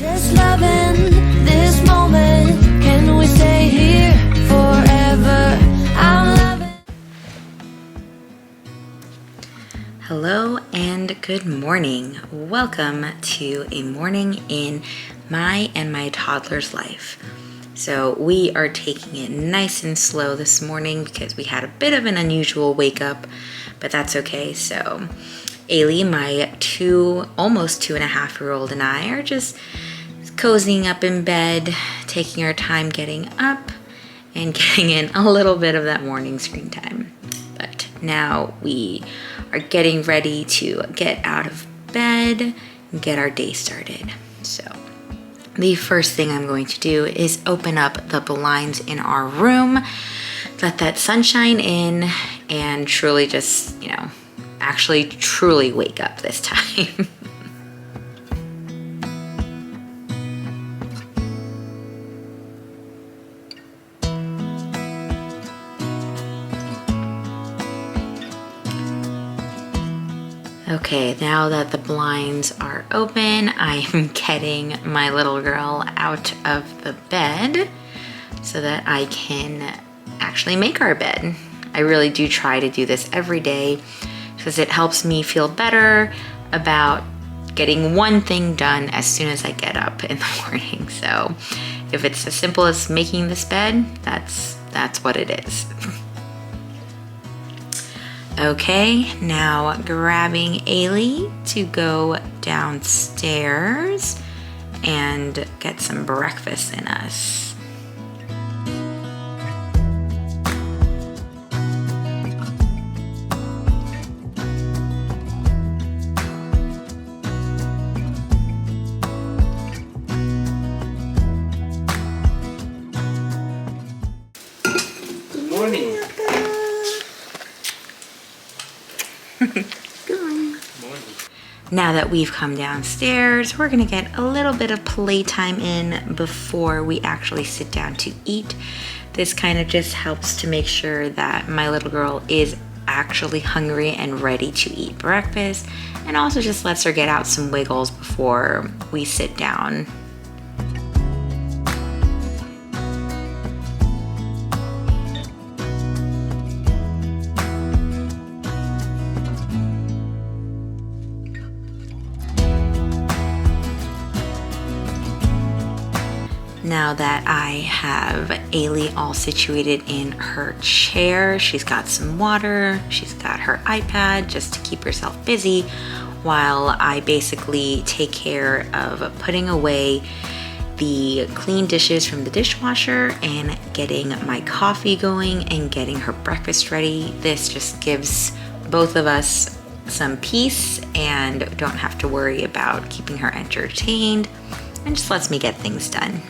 Just loving this moment. Can we stay here forever? I'm loving. Hello and good morning. Welcome to a morning in my and my toddler's life. So we are taking it nice and slow this morning because we had a bit of an unusual wake up, but that's okay. So Ailey, my almost 2.5-year-old, and I are just cozying up in bed, taking our time getting up and getting in a little bit of that morning screen time. But now we are getting ready to get out of bed and get our day started. So the first thing I'm going to do is open up the blinds in our room, let that sunshine in, and truly just, actually truly wake up this time. Okay, now that the blinds are open, I am getting my little girl out of the bed so that I can actually make our bed. I really do try to do this every day because it helps me feel better about getting one thing done as soon as I get up in the morning. So if it's as simple as making this bed, that's what it is. Okay, now grabbing Ailey to go downstairs and get some breakfast in us. Good morning. Now that we've come downstairs, we're gonna get a little bit of playtime in before we actually sit down to eat. This kind of just helps to make sure that my little girl is actually hungry and ready to eat breakfast, and also just lets her get out some wiggles before we sit down. Now that I have Ailey all situated in her chair, she's got some water, she's got her iPad just to keep herself busy while I basically take care of putting away the clean dishes from the dishwasher and getting my coffee going and getting her breakfast ready. This just gives both of us some peace and don't have to worry about keeping her entertained, and just lets me get things done.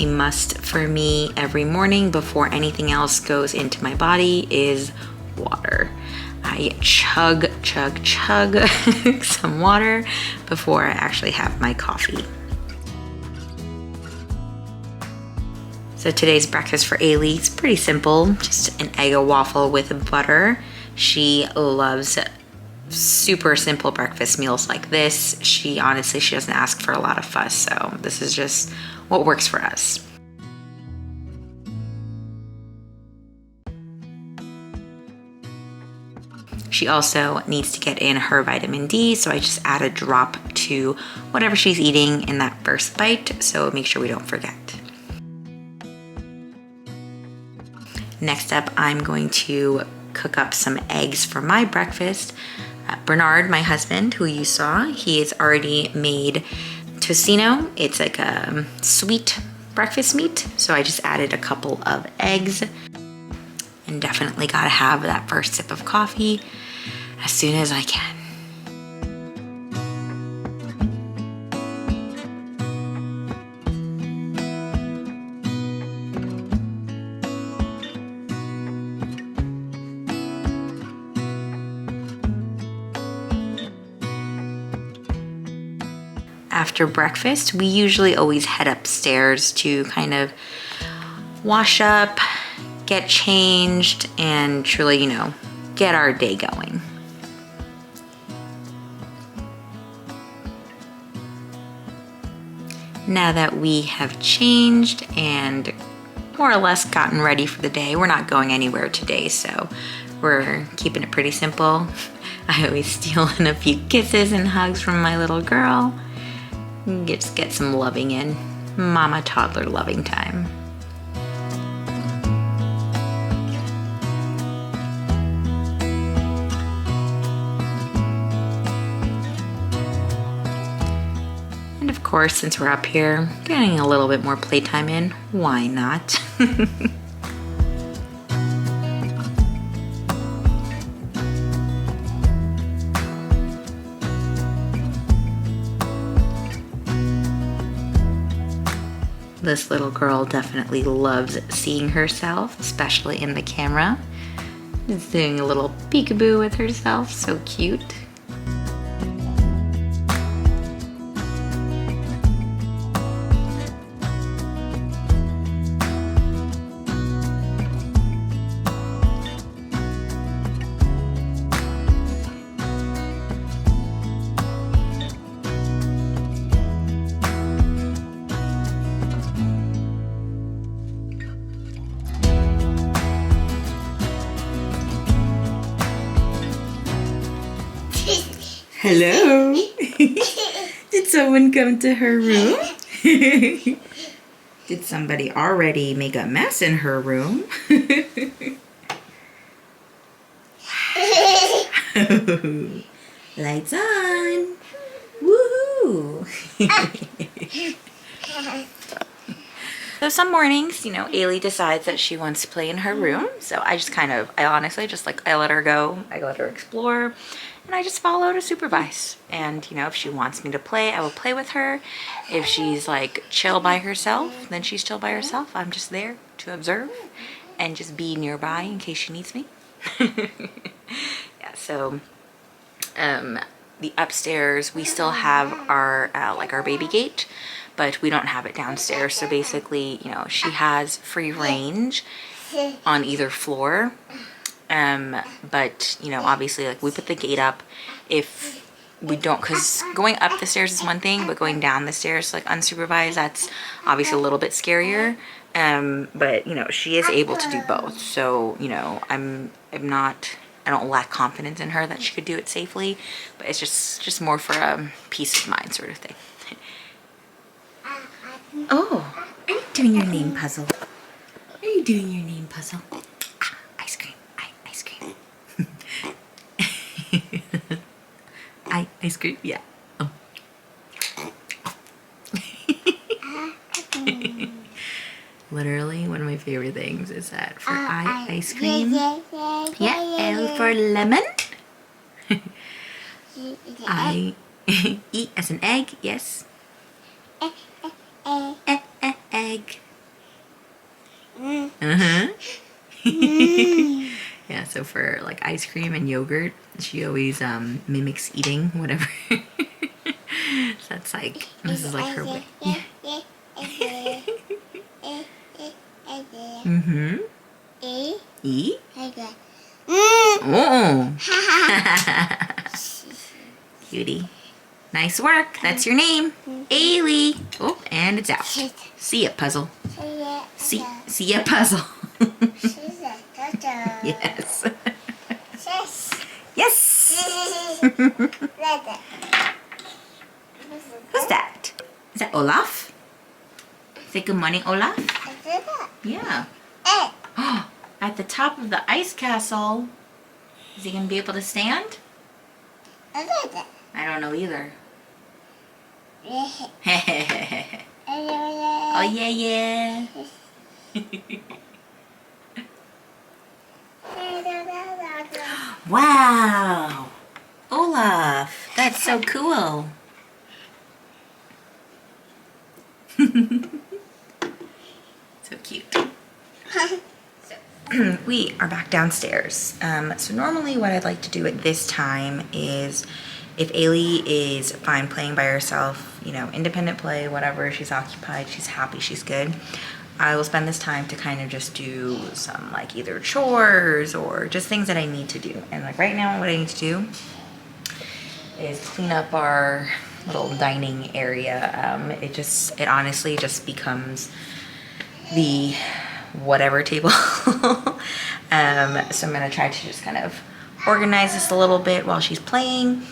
A must for me every morning before anything else goes into my body is water. I chug some water before I actually have my coffee. So today's breakfast for Ailey is pretty simple, just an egg and waffle with butter. She loves super simple breakfast meals like this. She doesn't ask for a lot of fuss, so this is just what works for us. She also needs to get in her vitamin D, so I just add a drop to whatever she's eating in that first bite, so make sure we don't forget. Next up, I'm going to cook up some eggs for my breakfast. Bernard, my husband, who you saw, he has already made tocino. It's like a sweet breakfast meat, so I just added a couple of eggs, and definitely gotta have that first sip of coffee as soon as I can. After breakfast, we usually always head upstairs to kind of wash up, get changed, and truly, you know, get our day going. Now that we have changed and more or less gotten ready for the day, we're not going anywhere today, so we're keeping it pretty simple. I always steal in a few kisses and hugs from my little girl. Just get some loving in. Mama toddler loving time. And of course, since we're up here, getting a little bit more playtime in, why not? This little girl definitely loves seeing herself, especially in the camera. She's doing a little peekaboo with herself, so cute. Hello. Did someone come to her room? Did somebody already make a mess in her room? Lights on. Woohoo. So some mornings, you know, Ailey decides that she wants to play in her room. So I honestly just I let her go. I let her explore. And I just follow to supervise. And, you know, if she wants me to play, I will play with her. If she's like chill by herself, then she's chill by herself. I'm just there to observe and just be nearby in case she needs me. Yeah, so the upstairs, we still have our our baby gate, but we don't have it downstairs. So basically, you know, she has free range on either floor. But, you know, obviously, like, we put the gate up if we don't, because going up the stairs is one thing, but going down the stairs, like, unsupervised, that's obviously a little bit scarier. But, you know, she is able to do both. So, you know, I don't lack confidence in her that she could do it safely, but it's just more for a peace of mind sort of thing. Oh, are you doing your name puzzle? Are you doing your name puzzle? Ice cream. Ice cream. Ice cream, yeah. Oh. Literally, one of my favorite things is that for ice cream. Yeah, L for lemon. E as an egg, yes. Egg. Uh-huh. Yeah, so for like ice cream and yogurt, she always mimics eating whatever. So that's like, this is like her way. Yeah. Mm-hmm. E? Oh. Cutie. Nice work. That's your name. Ailey. Oh, and it's out. See ya, puzzle. See ya, puzzle. Yes. Yes. Who's that? Is that Olaf? Say good morning, Olaf. Yeah. Oh, at the top of the ice castle. Is he gonna be able to stand? I don't know either. Oh yeah, yeah. Wow, Olaf, that's so cool. So cute. So, we are back downstairs. So normally what I'd like to do at this time is, if Ailey is fine playing by herself, you know, independent play, whatever, she's occupied, she's happy, she's good, I will spend this time to kind of just do some like either chores or just things that I need to do. And like right now what I need to do is clean up our little dining area. It honestly just becomes the whatever table. So I'm gonna try to just kind of organize this a little bit while she's playing.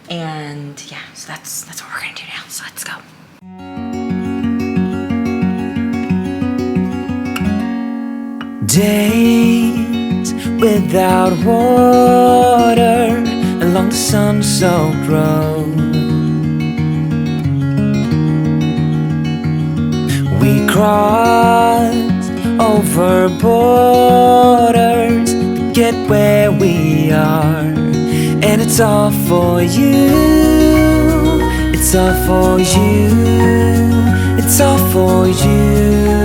And yeah, so that's what we're gonna do now. So let's go. Days without water along the sun-soaked road. We crossed over borders to get where we are, and it's all for you. It's all for you. It's all for you.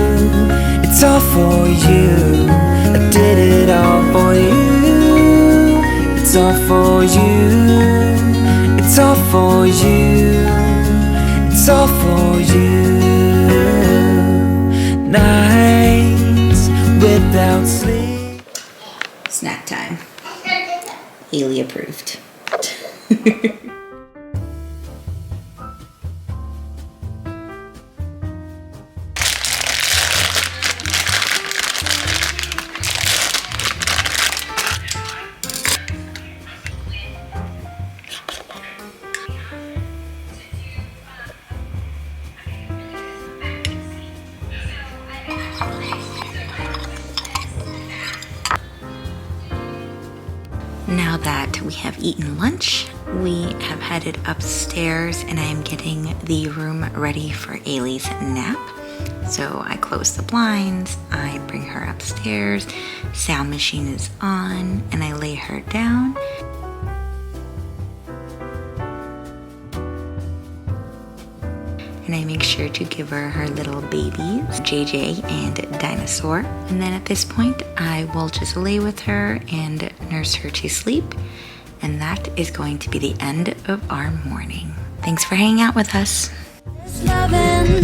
It's all for you. I did it all for you. It's all for you. It's all for you. It's all for you. Nights without sleep. Snack time. Haley approved. Now that we have eaten lunch, we have headed upstairs and I am getting the room ready for Ailey's nap. So I close the blinds, I bring her upstairs, sound machine is on, and I lay her down. And I make sure to give her her little babies, JJ and Dinosaur. And then at this point, I will just lay with her and nurse her to sleep. And that is going to be the end of our morning. Thanks for hanging out with us. This loving